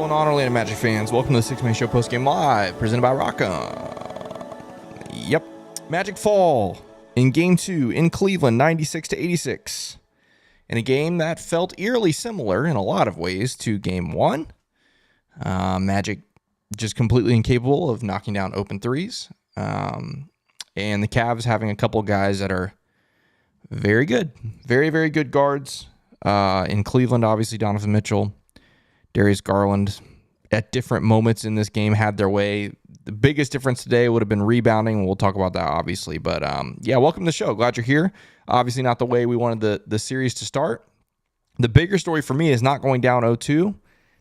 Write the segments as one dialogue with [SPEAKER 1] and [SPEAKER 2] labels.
[SPEAKER 1] going on, Orlando Magic fans? Welcome to the Six Man Show Postgame Live, presented by Rock'em. Yep, Magic fall in Game 2 in Cleveland, 96-86. In a game that felt eerily similar in a lot of ways to Game 1. Magic just completely incapable of knocking down open threes. And the Cavs having a couple guys that are very good. Very, very good guards. In Cleveland, obviously, Donovan Mitchell, Darius Garland, at different moments in this game had their way. The biggest difference today would have been rebounding. We'll talk about that, obviously. But, yeah, welcome to the show. Glad you're here. Obviously not the way we wanted the series to start. The bigger story for me is not going down 0-2.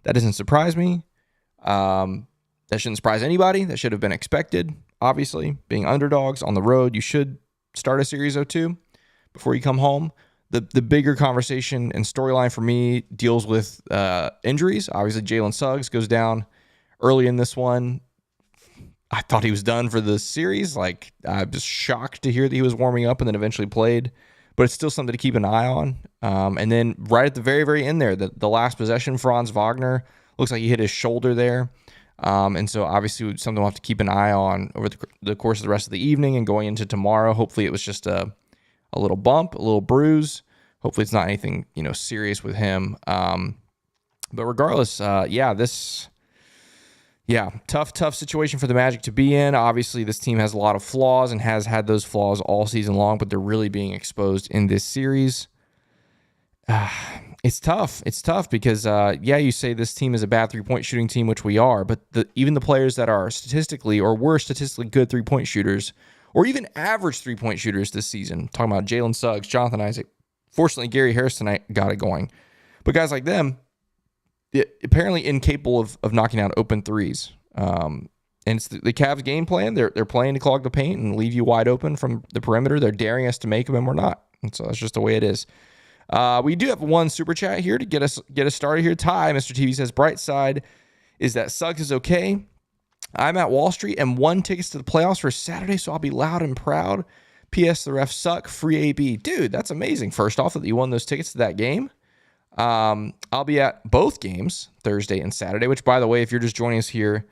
[SPEAKER 1] That doesn't surprise me. That shouldn't surprise anybody. That should have been expected, obviously. Being underdogs on the road, you should start a series 0-2 before you come home. The bigger conversation and storyline for me deals with injuries. Obviously, Jalen Suggs goes down early in this one. I thought he was done for the series. Like, I'm just shocked to hear that he was warming up and then eventually played. But it's still something to keep an eye on. And then right at the very, very end there, the last possession, Franz Wagner, looks like he hit his shoulder there. And so obviously something we'll have to keep an eye on over the course of the rest of the evening and going into tomorrow. Hopefully it was just a little bump, a little bruise. Hopefully it's not anything, serious with him. But regardless, tough situation for the Magic to be in. Obviously, this team has a lot of flaws and has had those flaws all season long, but they're really being exposed in this series. It's tough. It's tough because, you say this team is a bad three-point shooting team, which we are, but even the players that are were statistically good three-point shooters, or even average three-point shooters this season, talking about Jalen Suggs, Jonathan Isaac. Fortunately, Gary Harris tonight got it going. But guys like them, apparently incapable of knocking down open threes. And it's the Cavs game plan. They're playing to clog the paint and leave you wide open from the perimeter. They're daring us to make them, and we're not. And so that's just the way it is. We do have one super chat here to get us started here. Ty, Mr. TV says, bright side is that Suggs is okay. I'm at Wall Street and won tickets to the playoffs for Saturday, so I'll be loud and proud. P.S. The refs suck. Free AB. Dude, that's amazing. First off, that you won those tickets to that game. I'll be at both games, Thursday and Saturday, which, by the way, if you're just joining us here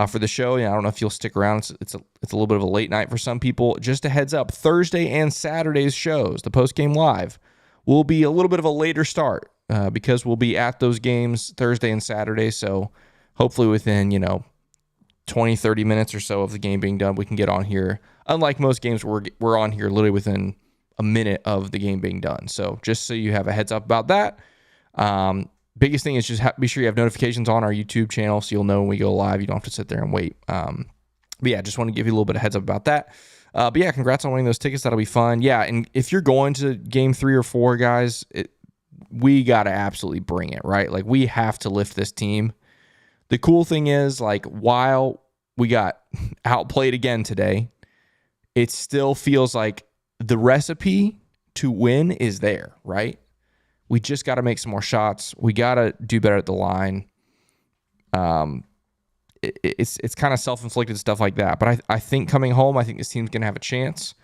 [SPEAKER 1] for the show, I don't know if you'll stick around. It's a little bit of a late night for some people. Just a heads up, Thursday and Saturday's shows, the Postgame Live, will be a little bit of a later start because we'll be at those games Thursday and Saturday. So hopefully within, 20, 30 minutes or so of the game being done, we can get on here. Unlike most games, we're on here literally within a minute of the game being done. So just so you have a heads up about that. Biggest thing is just be sure you have notifications on our YouTube channel so you'll know when we go live. You don't have to sit there and wait. But yeah, just want to give you a little bit of heads up about that. But yeah, congrats on winning those tickets. That'll be fun. Yeah, and if you're going to game 3 or 4, guys, we got to absolutely bring it, right? Like, we have to lift this team. The cool thing is, like, while we got outplayed again today, it still feels like the recipe to win is there, right? We just got to make some more shots. We got to do better at the line. It's kind of self-inflicted stuff like that. But I think coming home, I think this team's going to have a chance.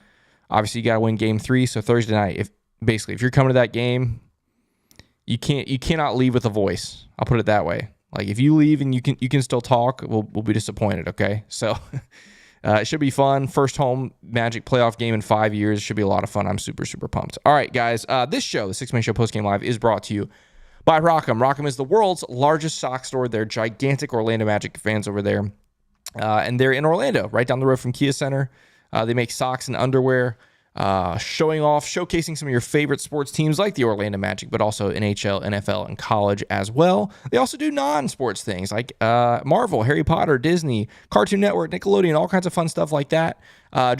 [SPEAKER 1] Obviously, you got to win game 3. So Thursday night, if you're coming to that game, you cannot leave with a voice. I'll put it that way. Like, if you leave and you can still talk, we'll be disappointed, okay? So it should be fun. First home Magic playoff game in 5 years. Should be a lot of fun. I'm super, super pumped. All right, guys. This show, the Six Man Show Postgame Live, is brought to you by Rock'em. Rock'em is the world's largest sock store. They're gigantic Orlando Magic fans over there. And they're in Orlando, right down the road from Kia Center. They make socks and underwear. Showcasing some of your favorite sports teams like the Orlando Magic, but also NHL, NFL, and college as well. They also do non-sports things like Marvel, Harry Potter, Disney, Cartoon Network, Nickelodeon, all kinds of fun stuff like that.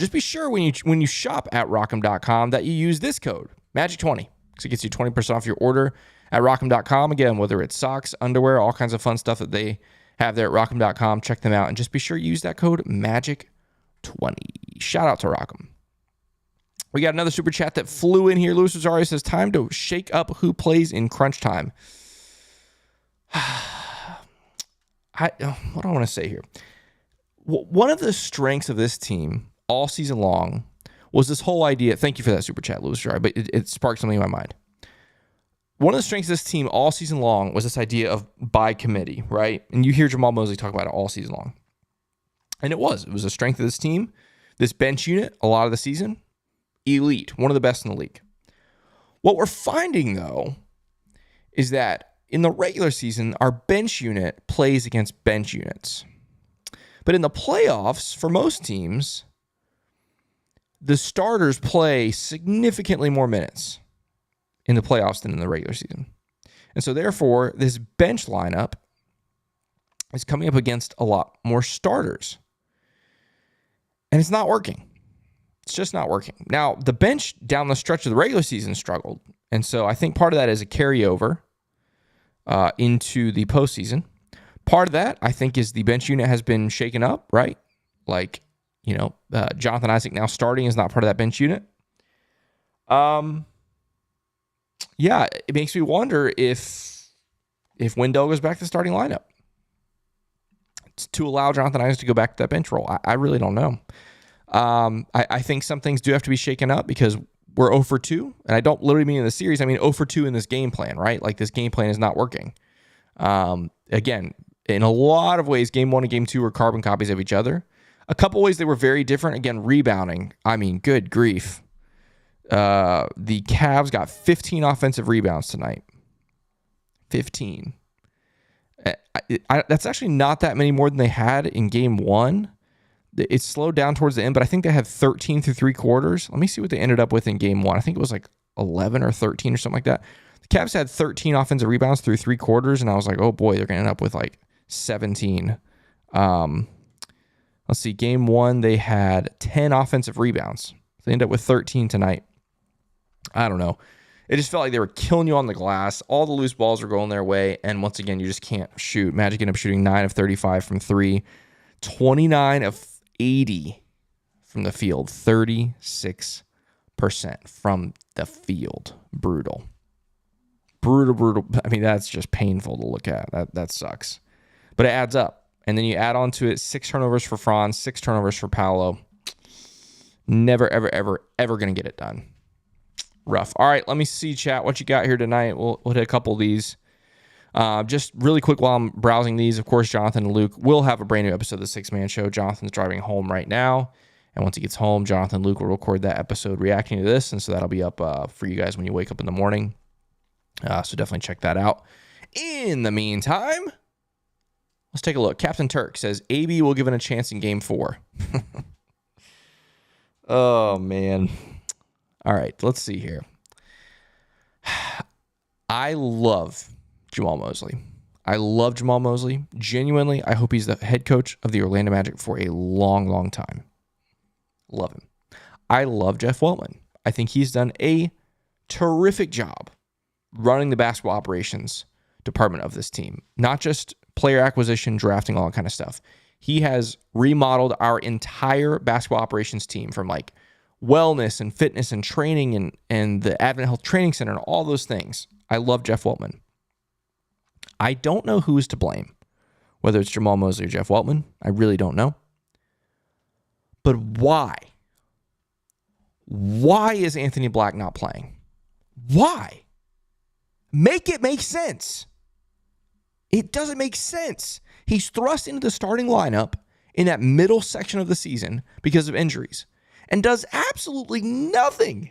[SPEAKER 1] Just be sure when you shop at Rock'em.com that you use this code, Magic20, because it gets you 20% off your order at Rock'em.com. Again, whether it's socks, underwear, all kinds of fun stuff that they have there at Rock'em.com. Check them out, and just be sure you use that code, Magic20. Shout out to Rock'em. We got another super chat that flew in here. Luis Rosario says, time to shake up who plays in crunch time. What do I want to say here? One of the strengths of this team all season long was this whole idea. Thank you for that super chat, Luis Rosario, but it sparked something in my mind. one of the strengths of this team all season long was this idea of by committee, right? And you hear Jamal Mosley talk about it all season long. And it was a strength of this team. This bench unit, a lot of the season, elite, one of the best in the league. What we're finding, though, is that in the regular season, our bench unit plays against bench units. But in the playoffs, for most teams, the starters play significantly more minutes in the playoffs than in the regular season. And so therefore, this bench lineup is coming up against a lot more starters. And it's not working. It's just not working. Now, the bench down the stretch of the regular season struggled. And so I think part of that is a carryover into the postseason. Part of that, I think, is the bench unit has been shaken up, right? Like, Jonathan Isaac now starting is not part of that bench unit. Yeah, it makes me wonder if Wendell goes back to the starting lineup to allow Jonathan Isaac to go back to that bench role. I really don't know. I think some things do have to be shaken up because we're 0 for 2, and I don't literally mean in the series. I mean 0 for 2 in this game plan, right? Like this game plan is not working. Again, in a lot of ways, game 1 and game 2 were carbon copies of each other. A couple ways they were very different. Again, rebounding. I mean, good grief. The Cavs got 15 offensive rebounds tonight. 15. That's actually not that many more than they had in game 1. It slowed down towards the end, but I think they had 13 through 3 quarters. Let me see what they ended up with in game 1. I think it was like 11 or 13 or something like that. The Cavs had 13 offensive rebounds through 3 quarters, and I was like, oh boy, they're going to end up with like 17. Let's see. Game 1, they had 10 offensive rebounds. They ended up with 13 tonight. I don't know. It just felt like they were killing you on the glass. All the loose balls were going their way, and once again, you just can't shoot. Magic ended up shooting 9 of 35 from 3, 29 of 80 from the field, 36% from the field. Brutal. I mean, that's just painful to look at. That sucks. But it adds up. And then you add on to it 6 turnovers for Franz, 6 turnovers for Paolo. Never, ever, ever, ever going to get it done. Rough. All right, let me see, chat, what you got here tonight. We'll hit a couple of these. Just really quick while I'm browsing these, of course, Jonathan and Luke will have a brand new episode of the Six Man Show. Jonathan's driving home right now. And once he gets home, Jonathan and Luke will record that episode reacting to this. And so that'll be up for you guys when you wake up in the morning. So definitely check that out. In the meantime, let's take a look. Captain Turk says, AB will give it a chance in game 4. Oh, man. All right, let's see here. I love Jamal Mosley. Genuinely, I hope he's the head coach of the Orlando Magic for a long, long time. Love him. I love Jeff Weltman. I think he's done a terrific job running the basketball operations department of this team. Not just player acquisition, drafting, all that kind of stuff. He has remodeled our entire basketball operations team from like wellness and fitness and training and the Advent Health Training Center and all those things. I love Jeff Weltman. I don't know who is to blame, whether it's Jamal Mosley or Jeff Weltman. I really don't know. But why? Why is Anthony Black not playing? Why? Make it make sense. It doesn't make sense. He's thrust into the starting lineup in that middle section of the season because of injuries and does absolutely nothing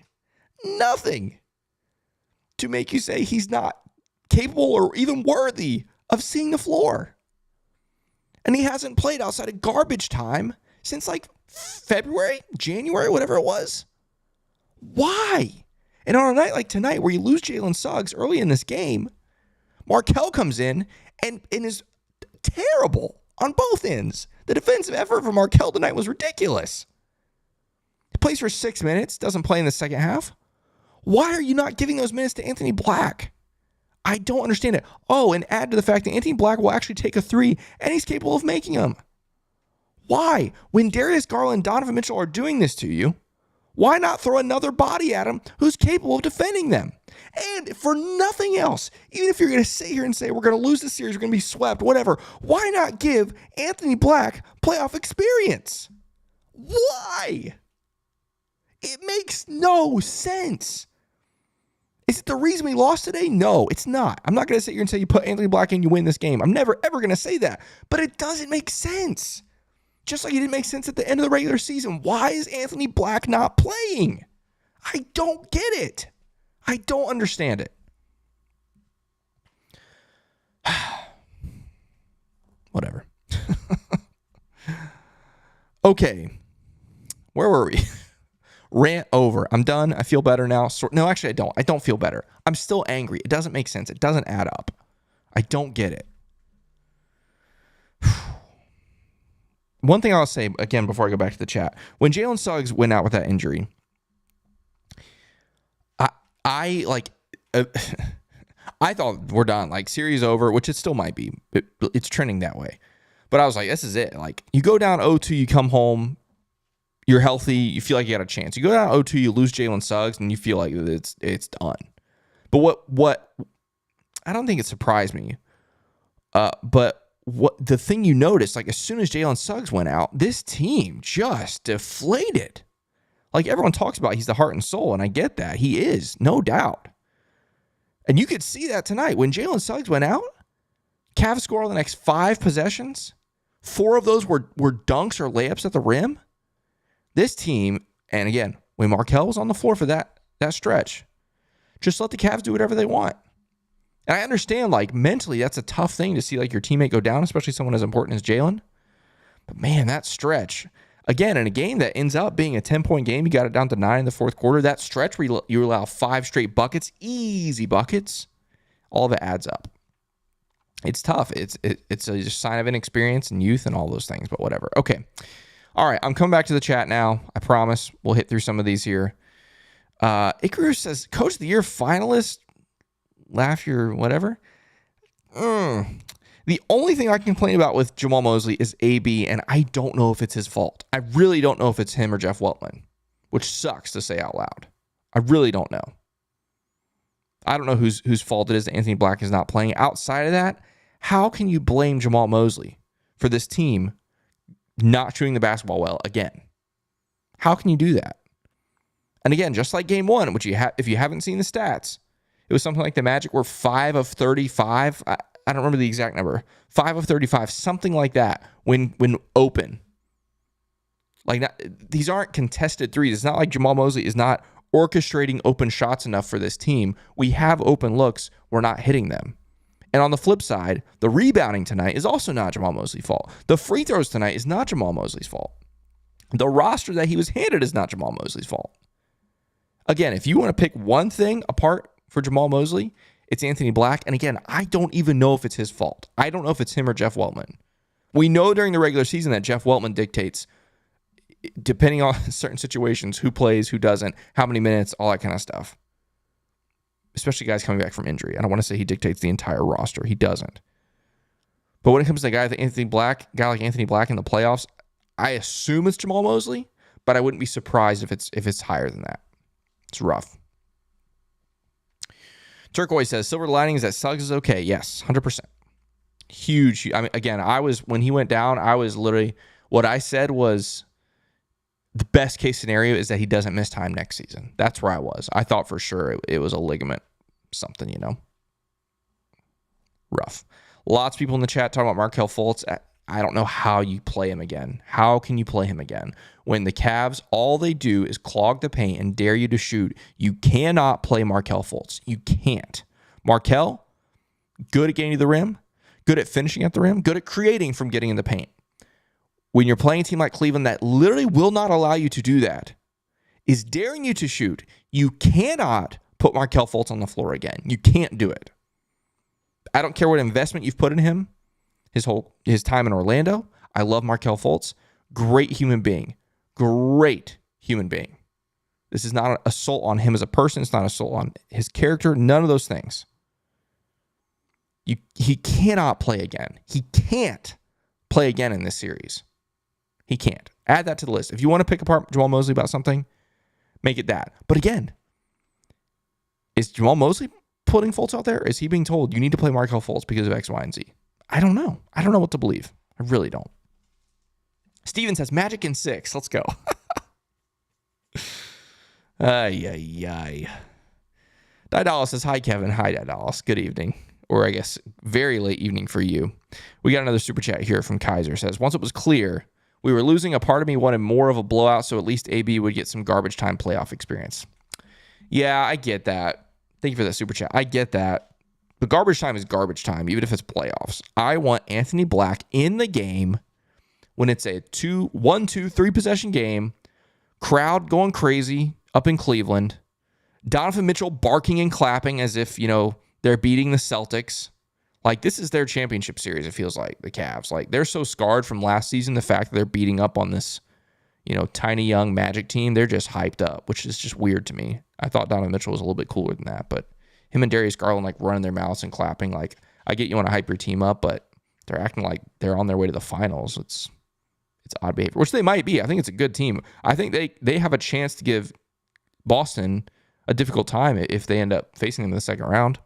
[SPEAKER 1] to make you say he's not capable or even worthy of seeing the floor. And he hasn't played outside of garbage time since like February, January, whatever it was. Why? And on a night like tonight where you lose Jalen Suggs early in this game, Markelle comes in and is terrible on both ends. The defensive effort for Markelle tonight was ridiculous. He plays for 6 minutes, doesn't play in the second half. Why are you not giving those minutes to Anthony Black? I don't understand it. Oh, and add to the fact that Anthony Black will actually take a 3, and he's capable of making them. Why? When Darius Garland and Donovan Mitchell are doing this to you, why not throw another body at him who's capable of defending them? And for nothing else, even if you're going to sit here and say we're going to lose the series, we're going to be swept, whatever, why not give Anthony Black playoff experience? Why? It makes no sense. Is it the reason we lost today? No, it's not. I'm not going to sit here and say you put Anthony Black in, you win this game. I'm never, ever going to say that. But it doesn't make sense. Just like it didn't make sense at the end of the regular season. Why is Anthony Black not playing? I don't get it. I don't understand it. Whatever. Okay. Where were we? Rant over. I'm done. I feel better now. No, actually, I don't. I don't feel better. I'm still angry. It doesn't make sense. It doesn't add up. I don't get it. One thing I'll say, again, before I go back to the chat. When Jalen Suggs went out with that injury, I thought we're done. Like, series over, which it still might be. It's trending that way. But I was like, this is it. Like, you go down 0-2, you come home, you're healthy, you feel like you got a chance. You go down 0-2, you lose Jalen Suggs, and you feel like it's done. But what I don't think it surprised me. But what the thing you noticed, like as soon as Jalen Suggs went out, this team just deflated. Like everyone talks about, he's the heart and soul, and I get that. He is, no doubt. And you could see that tonight. When Jalen Suggs went out, Cavs scored on the next 5 possessions. 4 of those were dunks or layups at the rim. This team, and again, when Markelle was on the floor for that stretch, just let the Cavs do whatever they want. And I understand, like, mentally, that's a tough thing to see, like, your teammate go down, especially someone as important as Jalen. But, man, that stretch, again, in a game that ends up being a 10-point game, you got it down to 9 in the fourth quarter, that stretch where you allow 5 straight buckets, easy buckets, all of it adds up. It's tough. It's a sign of inexperience and youth and all those things, but whatever. Okay. All right, I'm coming back to the chat now. I promise. We'll hit through some of these here. Icarus says, Coach of the Year finalist, laugh your whatever. The only thing I can complain about with Jamal Mosley is AB, and I don't know if it's his fault. I really don't know if it's him or Jeff Weltman, which sucks to say out loud. I really don't know. I don't know whose fault it is that Anthony Black is not playing. Outside of that, how can you blame Jamal Mosley for this team not shooting the basketball well again? How can you do that? And again, just like game 1, which if you haven't seen the stats, it was something like the Magic were 5 of 35. I don't remember the exact number. 5 of 35, something like that when open. Like, these aren't contested threes. It's not like Jamal Mosley is not orchestrating open shots enough for this team. We have open looks. We're not hitting them. And on the flip side, the rebounding tonight is also not Jamal Mosley's fault. The free throws tonight is not Jamal Mosley's fault. The roster that he was handed is not Jamal Mosley's fault. Again, if you want to pick one thing apart for Jamal Mosley, it's Anthony Black. And again, I don't even know if it's his fault. I don't know if it's him or Jeff Weltman. We know during the regular season that Jeff Weltman dictates, depending on certain situations, who plays, who doesn't, how many minutes, all that kind of stuff. Especially guys coming back from injury. I don't want to say he dictates the entire roster. He doesn't. But when it comes to a guy like Anthony Black in the playoffs, I assume it's Jamal Mosley, but I wouldn't be surprised if it's higher than that. It's rough. Turquoise says, silver lining is that Suggs is okay. Yes, 100%. Huge. I mean, again, when he went down, I was literally, what I said was the best case scenario is that he doesn't miss time next season. That's where I was. I thought for sure it was a ligament, something, Rough. Lots of people in the chat talking about Markelle Fultz. I don't know how you play him again. How can you play him again? When the Cavs, all they do is clog the paint and dare you to shoot. You cannot play Markelle Fultz. You can't. Markelle, good at getting to the rim, good at finishing at the rim, good at creating from getting in the paint. When you're playing a team like Cleveland that literally will not allow you to do that, is daring you to shoot, you cannot put Markelle Fultz on the floor again. You can't do it. I don't care what investment you've put in him, his time in Orlando. I love Markelle Fultz. Great human being. Great human being. This is not an assault on him as a person. It's not an assault on his character. None of those things. He cannot play again. He can't play again in this series. He can't. Add that to the list. If you want to pick apart Jamal Mosley about something, make it that. But again, is Jamal Mosley putting Fultz out there? Is he being told you need to play Markelle Fultz because of X, Y, and Z? I don't know. I don't know what to believe. I really don't. Steven says Magic in 6. Let's go. Ay. Dallas says, hi, Kevin. Hi, Dallas. Good evening. Or I guess very late evening for you. We got another super chat here from Kaiser. Says, once it was clear we were losing, a part of me wanted more of a blowout so at least AB would get some garbage time playoff experience. Yeah, I get that. Thank you for that super chat. I get that. But garbage time is garbage time, even if it's playoffs. I want Anthony Black in the game when it's a 3 possession game, crowd going crazy up in Cleveland, Donovan Mitchell barking and clapping as if, they're beating the Celtics. Like, this is their championship series, it feels like, the Cavs. Like, they're so scarred from last season, the fact that they're beating up on this, tiny young Magic team, they're just hyped up, which is just weird to me. I thought Donovan Mitchell was a little bit cooler than that, but him and Darius Garland, like, running their mouths and clapping. Like, I get you want to hype your team up, but they're acting like they're on their way to the finals. It's odd behavior, which they might be. I think it's a good team. I think they have a chance to give Boston a difficult time if they end up facing them in the second round.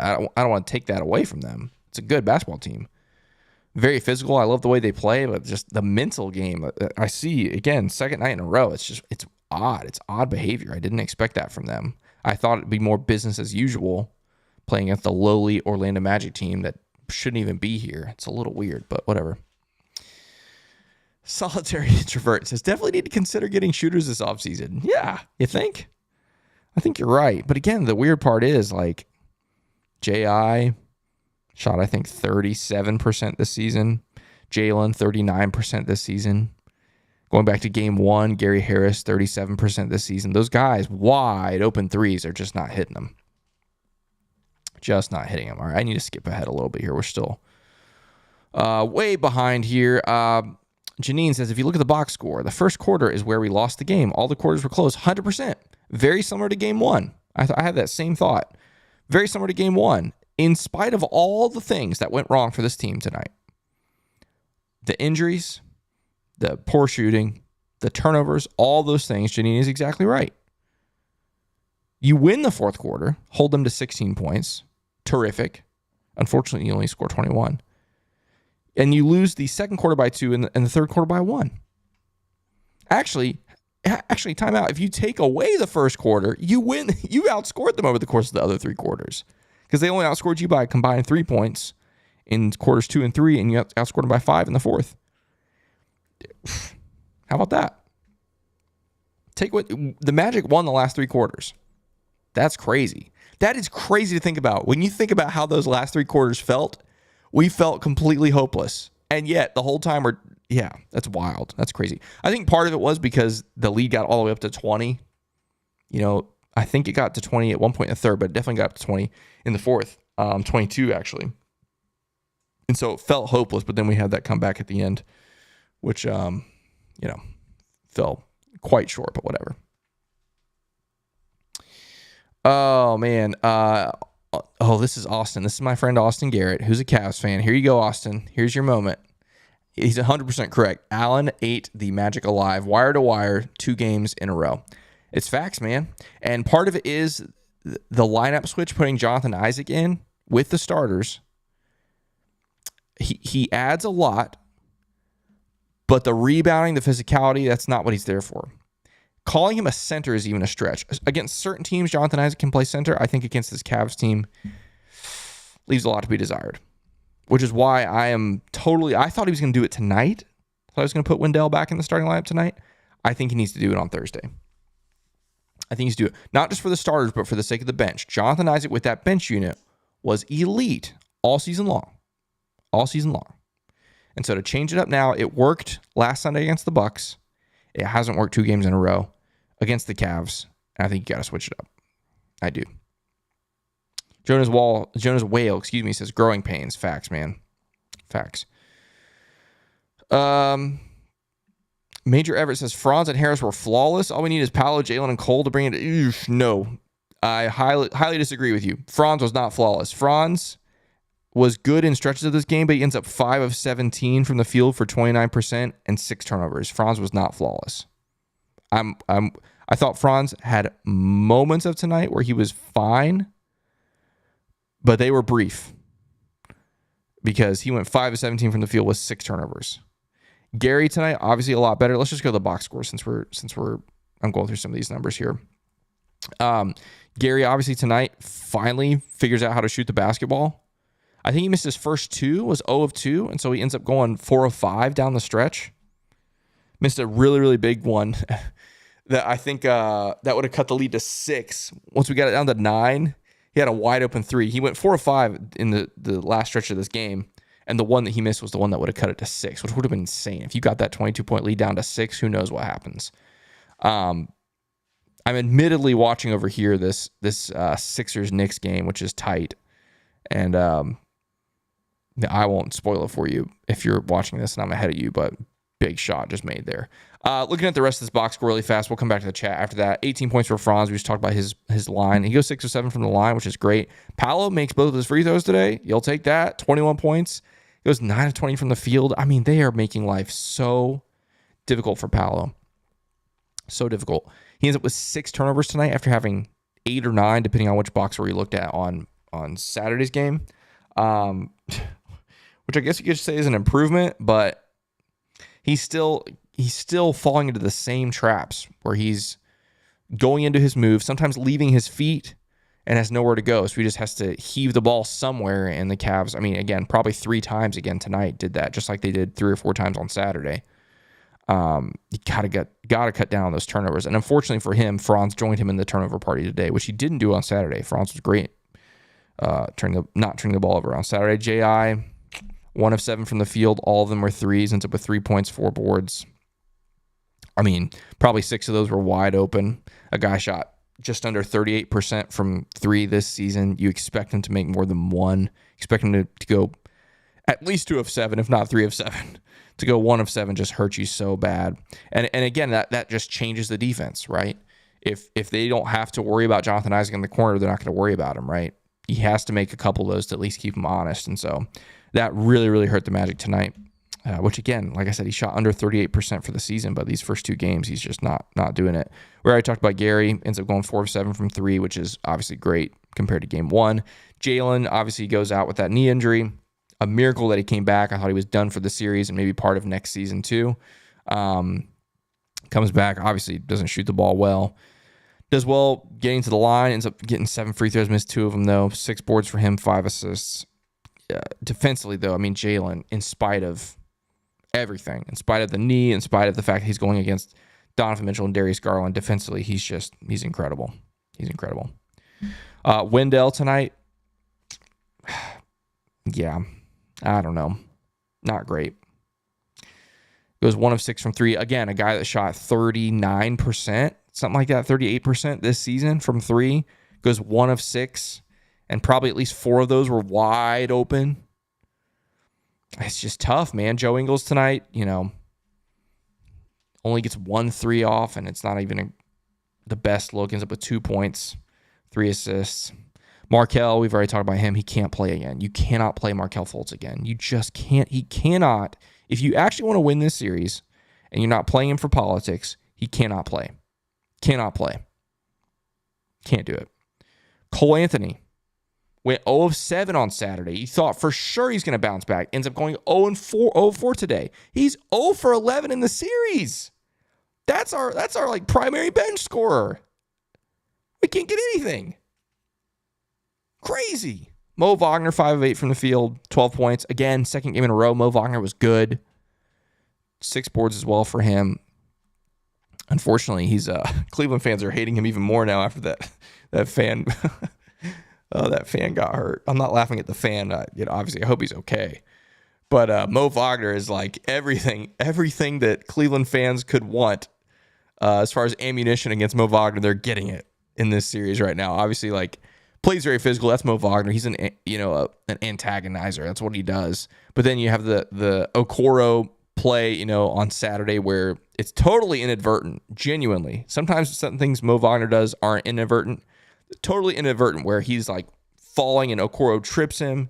[SPEAKER 1] I don't want to take that away from them. It's a good basketball team. Very physical. I love the way they play, but just the mental game. I see, again, second night in a row. It's odd. It's odd behavior. I didn't expect that from them. I thought it'd be more business as usual playing against the lowly Orlando Magic team that shouldn't even be here. It's a little weird, but whatever. Solitary Introvert says, definitely need to consider getting shooters this offseason. Yeah, you think? I think you're right. But again, the weird part is, like, J.I. shot, I think, 37% this season. Jalen, 39% this season. Going back to game one, Gary Harris, 37% this season. Those guys, wide open threes, are just not hitting them. Just not hitting them. All right, I need to skip ahead a little bit here. We're still way behind here. Janine says, if you look at the box score, the first quarter is where we lost the game. All the quarters were close, 100%. Very similar to game one. I had that same thought. Very similar to game one. In spite of all the things that went wrong for this team tonight, the injuries, the poor shooting, the turnovers, all those things, Janine is exactly right. You win the fourth quarter, hold them to 16 points. Terrific. Unfortunately, you only score 21. And you lose the second quarter by 2 and the third quarter by 1. Actually, time out. If you take away the first quarter, you win. You outscored them over the course of the other 3 quarters because they only outscored you by a combined 3 points in quarters 2 and 3, and you outscored them by 5 in the fourth. How about that? The Magic won the last 3 quarters. That's crazy. That is crazy to think about. When you think about how those last 3 quarters felt, we felt completely hopeless. And yet, the whole time that's wild. That's crazy. I think part of it was because the lead got all the way up to 20. I think it got to 20 at one point in the third, but it definitely got up to 20 in the fourth. 22, actually. And so it felt hopeless, but then we had that comeback at the end, which, fell quite short, but whatever. Oh, man. This is Austin. This is my friend Austin Garrett, who's a Cavs fan. Here you go, Austin. Here's your moment. He's 100% correct. Allen ate the Magic alive, wire to wire, 2 games in a row. It's facts, man. And part of it is the lineup switch, putting Jonathan Isaac in with the starters. He adds a lot, but the rebounding, the physicality, that's not what he's there for. Calling him a center is even a stretch. Against certain teams, Jonathan Isaac can play center. I think against this Cavs team, leaves a lot to be desired. Which is why I thought he was going to do it tonight. I thought I was going to put Wendell back in the starting lineup tonight. I think he needs to do it on Thursday. I think he needs to do it, not just for the starters, but for the sake of the bench. Jonathan Isaac with that bench unit was elite all season long. All season long. And so to change it up now, it worked last Sunday against the Bucks. It hasn't worked 2 games in a row against the Cavs. And I think you got to switch it up. I do. Jonas Whale, says growing pains. Facts, man. Facts. Major Everett says Franz and Harris were flawless. All we need is Paolo, Jalen, and Cole to bring it. Oof, no. I highly disagree with you. Franz was not flawless. Franz was good in stretches of this game, but he ends up 5 of 17 from the field for 29% and 6 turnovers. Franz was not flawless. I thought Franz had moments of tonight where he was fine, but they were brief because he went 5 of 17 from the field with 6 turnovers. Gary tonight, obviously a lot better. Let's just go to the box score since I'm going through some of these numbers here. Gary, obviously, tonight finally figures out how to shoot the basketball. I think he missed his first two, was 0 of 2, and so he ends up going 4 of 5 down the stretch. Missed a really, really big one that I think that would have cut the lead to 6. Once we got it down to 9, he had a wide open 3. He went 4 of 5 in the last stretch of this game, and the one that he missed was the one that would have cut it to 6, which would have been insane. If you got that 22-point lead down to 6, who knows what happens. I'm admittedly watching over here this Sixers-Knicks game, which is tight, and I won't spoil it for you if you're watching this and I'm ahead of you, but big shot just made there. Looking at the rest of this box score really fast, we'll come back to the chat after that. 18 points for Franz. We just talked about his line. He goes 6 of 7 from the line, which is great. Paolo makes both of his free throws today. You'll take that. 21 points. He goes 9 of 20 from the field. I mean, they are making life so difficult for Paolo. So difficult. He ends up with 6 turnovers tonight after having 8 or 9, depending on which box score you looked at on Saturday's game. Which I guess you could say is an improvement, but he's still falling into the same traps where he's going into his move, sometimes leaving his feet and has nowhere to go. So he just has to heave the ball somewhere. And the Cavs, I mean, again, probably 3 times again tonight did that, just like they did 3 or 4 times on Saturday. You gotta cut down on those turnovers. And unfortunately for him, Franz joined him in the turnover party today, which he didn't do on Saturday. Franz was great, not turning the ball over on Saturday. J.I., 1 of 7 from the field. All of them were threes. Ends up with 3 points, 4 boards. I mean, probably 6 of those were wide open. A guy shot just under 38% from 3 this season. You expect him to make more than 1. Expect him to go at least 2 of 7, if not 3 of 7. To go 1 of 7 just hurts you so bad. And again, that just changes the defense, right? If they don't have to worry about Jonathan Isaac in the corner, they're not going to worry about him, right? He has to make a couple of those to at least keep him honest. And so that really, really hurt the Magic tonight, which again, like I said, he shot under 38% for the season, but these first 2 games, he's just not doing it. We already talked about Gary, ends up going 4 of 7 from 3, which is obviously great compared to game 1. Jalen obviously goes out with that knee injury. A miracle that he came back. I thought he was done for the series and maybe part of next season too. Comes back, obviously doesn't shoot the ball well. Does well getting to the line, ends up getting 7 free throws, missed 2 of them though. 6 boards for him, 5 assists. Defensively though, I mean, Jalen, in spite of everything, in spite of the knee, in spite of the fact that he's going against Donovan Mitchell and Darius Garland, defensively, he's incredible. He's incredible. Wendell tonight, yeah, I don't know. Not great. Goes 1 of 6 from 3. Again, a guy that shot 39%, something like that, 38% this season from 3. Goes 1 of 6, and probably at least 4 of those were wide open. It's just tough, man. Joe Ingles tonight, only gets 1 3 off, and it's not even the best look. Ends up with 2 points, 3 assists. Markelle, we've already talked about him. He can't play again. You cannot play Markelle Fultz again. You just can't. He cannot. If you actually want to win this series and you're not playing him for politics, he cannot play. Cannot play. Can't do it. Cole Anthony went 0 of 7 on Saturday. You thought for sure he's going to bounce back. Ends up going 0 of 4 today. He's 0 for 11 in the series. That's our like primary bench scorer. We can't get anything. Crazy. Mo Wagner, 5 of 8 from the field, 12 points. Again, second game in a row. Mo Wagner was good. 6 boards as well for him. Unfortunately, he's Cleveland fans are hating him even more now after that fan that fan got hurt. I'm not laughing at the fan. Obviously, I hope he's okay. But Mo Wagner is like everything that Cleveland fans could want as far as ammunition against Mo Wagner. They're getting it in this series right now. Obviously, like, plays very physical. That's Mo Wagner. He's an antagonizer. That's what he does. But then you have the Okoro play, on Saturday where it's totally inadvertent, genuinely. Sometimes some things Mo Wagner does aren't inadvertent. Totally inadvertent, where he's like falling and Okoro trips him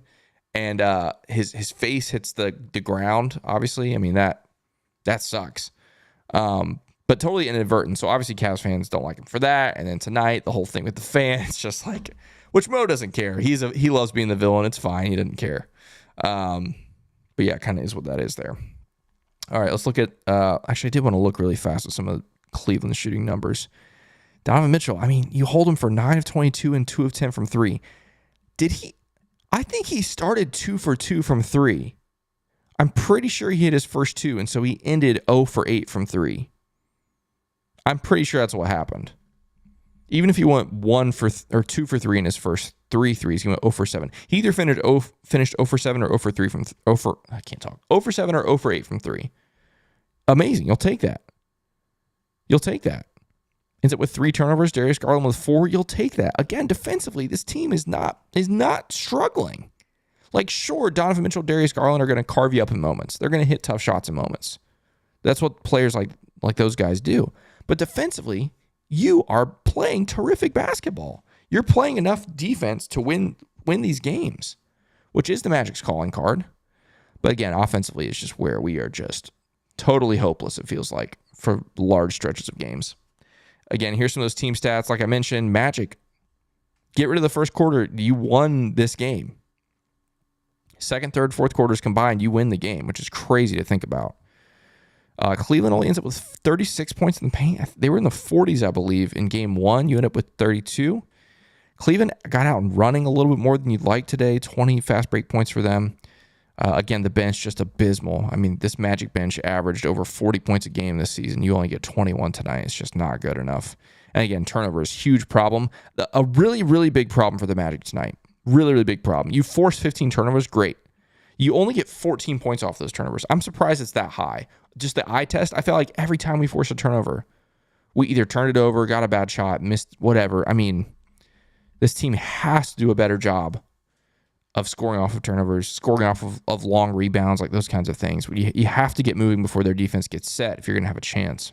[SPEAKER 1] and his face hits the ground, obviously. I mean, that sucks. But totally inadvertent. So obviously Cavs fans don't like him for that. And then tonight, the whole thing with the fan, it's just like, which Mo doesn't care. He loves being the villain. It's fine. He doesn't care. But yeah, kind of is what that is there. All right, let's look at, actually I did want to look really fast at some of Cleveland's shooting numbers. Donovan Mitchell, I mean, you hold him for 9 of 22 and 2 of 10 from 3. Did he? I think he started 2 for 2 from 3. I'm pretty sure he hit his first 2, and so he ended 0 for 8 from 3. I'm pretty sure that's what happened. Even if he went 2 for 3 in his first 3 threes, he went 0 for 7. He either finished 0 for 7 or 0 for 3 from 0 for 0 for 7 or 0 for 8 from 3. Amazing. You'll take that. You'll take that. Ends up with 3 turnovers. Darius Garland with 4. You'll take that. Again, defensively, this team is not struggling. Like, sure, Donovan Mitchell, Darius Garland are going to carve you up in moments. They're going to hit tough shots in moments. That's what players like those guys do. But defensively, you are playing terrific basketball. You're playing enough defense to win these games, which is the Magic's calling card. But again, offensively, it's just where we are just totally hopeless, it feels like, for large stretches of games. Again, here's some of those team stats. Like I mentioned, Magic, get rid of the first quarter. You won this game. Second, third, fourth quarters combined, you win the game, which is crazy to think about. Cleveland only ends up with 36 points in the paint. They were in the 40s, I believe, in game 1. You end up with 32. Cleveland got out and running a little bit more than you'd like today. 20 fast break points for them. Again, the bench just abysmal. I mean, this Magic bench averaged over 40 points a game this season. You only get 21 tonight. It's just not good enough. And again, turnover is a huge problem. A really, really big problem for the Magic tonight. Really, really big problem. You force 15 turnovers, great. You only get 14 points off those turnovers. I'm surprised it's that high. Just the eye test, I feel like every time we force a turnover, we either turned it over, got a bad shot, missed whatever. I mean, this team has to do a better job of scoring off of turnovers, scoring off of long rebounds, like those kinds of things. You have to get moving before their defense gets set if you're going to have a chance.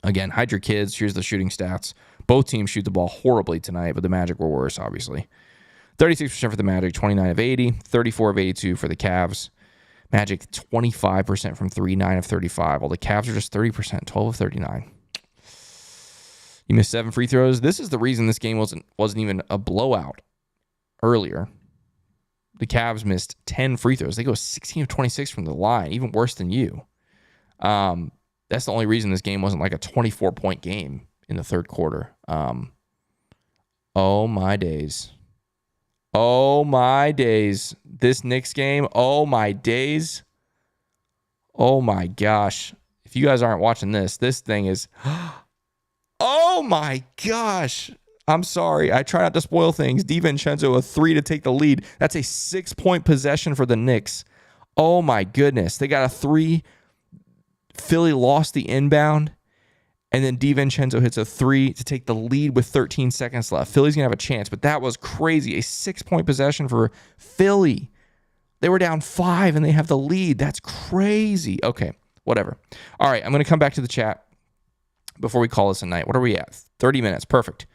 [SPEAKER 1] Again, hide your kids. Here's the shooting stats. Both teams shoot the ball horribly tonight, but the Magic were worse, obviously. 36% for the Magic, 29 of 80, 34 of 82 for the Cavs. Magic 25% from 3, 9 of 35. While the Cavs are just 30%, 12 of 39. You missed 7 free throws. This is the reason this game wasn't even a blowout earlier. The Cavs missed 10 free throws. They go 16 of 26 from the line, even worse than you. That's the only reason this game wasn't like a 24-point game in the third quarter. Oh, my days. Oh, my days. This Knicks game, oh, my days. Oh, my gosh. If you guys aren't watching this thing is... Oh, my gosh. I'm sorry. I try not to spoil things. DiVincenzo, a 3 to take the lead. That's a 6-point possession for the Knicks. Oh, my goodness. They got a 3. Philly lost the inbound. And then DiVincenzo hits a 3 to take the lead with 13 seconds left. Philly's going to have a chance, but that was crazy. A 6-point possession for Philly. They were down 5 and they have the lead. That's crazy. Okay, whatever. All right, I'm going to come back to the chat before we call this a night. What are we at? 30 minutes. Perfect.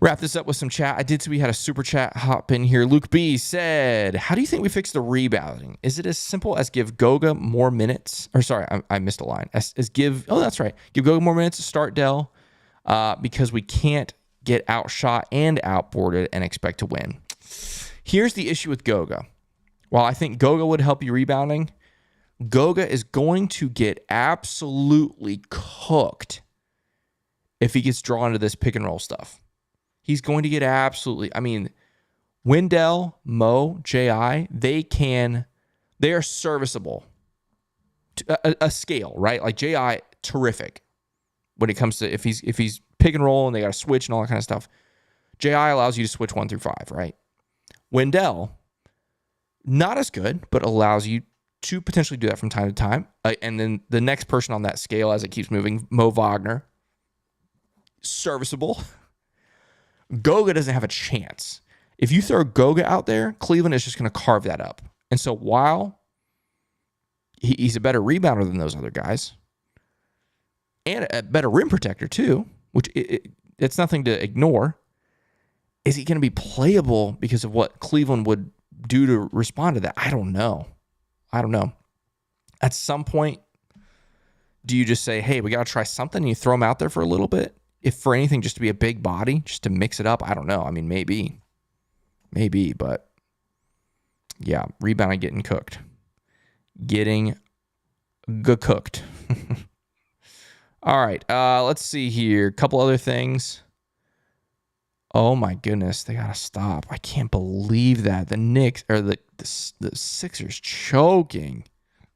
[SPEAKER 1] Wrap this up with some chat. I did see we had a super chat hop in here. Luke B said, how do you think we fix the rebounding? Is it as simple as give Goga more minutes? Or sorry, I missed a line. That's right. Give Goga more minutes to start Dell because we can't get outshot and outboarded and expect to win. Here's the issue with Goga. While I think Goga would help you rebounding, Goga is going to get absolutely cooked if he gets drawn into this pick and roll stuff. He's going to get absolutely... I mean, Wendell, Mo, J.I., they are serviceable. A scale, right? Like J.I., terrific when it comes to if he's pick and roll and they got to switch and all that kind of stuff. J.I. allows you to switch 1 through 5, right? Wendell, not as good, but allows you to potentially do that from time to time. And then the next person on that scale as it keeps moving, Mo Wagner, serviceable. Goga doesn't have a chance. If you throw Goga out there, Cleveland is just going to carve that up. And so while he's a better rebounder than those other guys, and a better rim protector too, which it's nothing to ignore, is he going to be playable because of what Cleveland would do to respond to that? I don't know. At some point, do you just say, hey, we got to try something, and you throw him out there for a little bit? If for anything, just to be a big body, just to mix it up, I don't know. I mean, maybe, but yeah, rebounding, getting cooked. All right. Let's see here. A couple other things. Oh my goodness, they gotta stop. I can't believe that. The Knicks or the Sixers choking.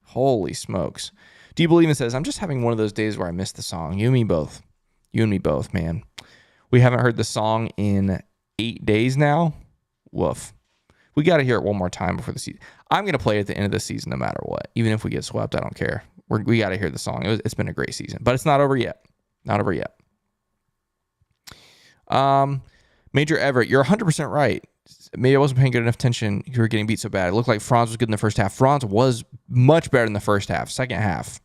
[SPEAKER 1] Holy smokes. Do you believe it says, I'm just having one of those days where I miss the song. You and me both. You and me both, man. We haven't heard the song in 8 days now. Woof. We got to hear it one more time before the season. I'm going to play it at the end of the season no matter what. Even if we get swept, I don't care. We got to hear the song. It's been a great season. But it's not over yet. Not over yet. Major Everett, you're 100% right. Maybe I wasn't paying good enough attention. You were getting beat so bad. It looked like Franz was good in the first half. Franz was much better in the first half. Second half.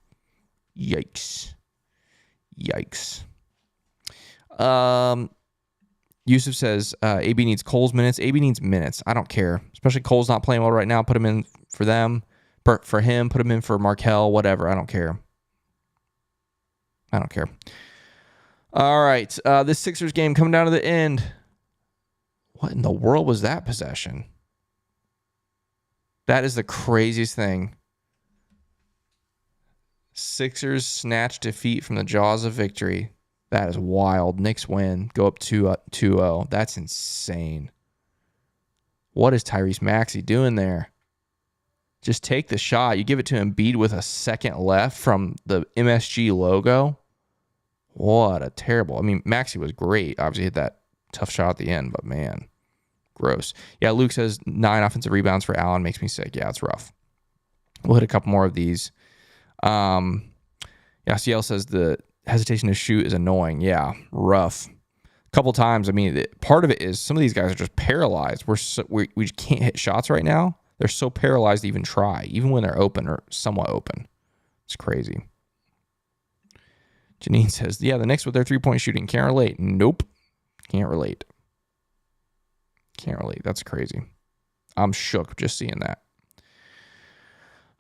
[SPEAKER 1] Yikes. Yusuf says AB needs Cole's minutes. AB needs minutes. I don't care. Especially Cole's not playing well right now. Put him in for them. For him. Put him in for Markelle. Whatever. I don't care. All right. This Sixers game coming down to the end. What in the world was that possession? That is the craziest thing. Sixers snatch defeat from the jaws of victory. That is wild. Knicks win. Go up 2-0. That's insane. What is Tyrese Maxey doing there? Just take the shot. You give it to Embiid with a second left from the MSG logo. What a terrible. I mean, Maxey was great. Obviously hit that tough shot at the end, but man, gross. Yeah, Luke says 9 offensive rebounds for Allen makes me sick. Yeah, it's rough. We'll hit a couple more of these. CL says the hesitation to shoot is annoying. Yeah, rough. A couple times. I mean, part of it is some of these guys are just paralyzed. We just can't hit shots right now. They're so paralyzed to even try, even when they're open or somewhat open. It's crazy. Janine says, yeah, the Knicks with their 3-point shooting. Can't relate. Nope. Can't relate. That's crazy. I'm shook just seeing that.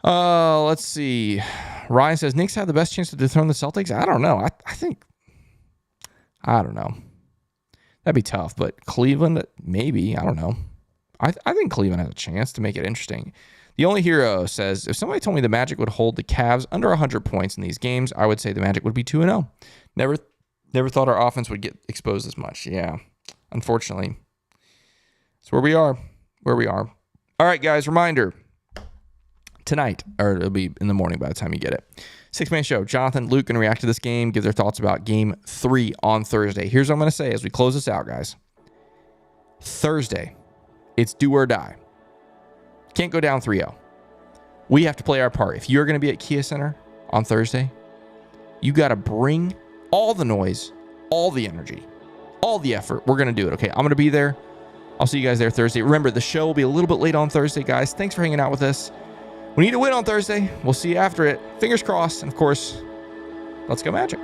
[SPEAKER 1] Let's see. Ryan says, Knicks have the best chance to dethrone the Celtics? I don't know. I don't know. That'd be tough, but Cleveland, maybe. I don't know. I think Cleveland has a chance to make it interesting. The Only Hero says, if somebody told me the Magic would hold the Cavs under 100 points in these games, I would say the Magic would be 2-0. Never thought our offense would get exposed as much. Yeah, unfortunately. That's where we are. All right, guys, reminder. Tonight, or it'll be in the morning by the time you get it. 6-man show. Jonathan, Luke, going to react to this game, give their thoughts about Game 3 on Thursday. Here's what I'm going to say as we close this out, guys. Thursday, it's do or die. Can't go down 3-0. We have to play our part. If you're going to be at Kia Center on Thursday, you got to bring all the noise, all the energy, all the effort. We're going to do it, okay? I'm going to be there. I'll see you guys there Thursday. Remember, the show will be a little bit late on Thursday, guys. Thanks for hanging out with us. We need to win on Thursday. We'll see you after it. Fingers crossed. And, of course, let's go Magic.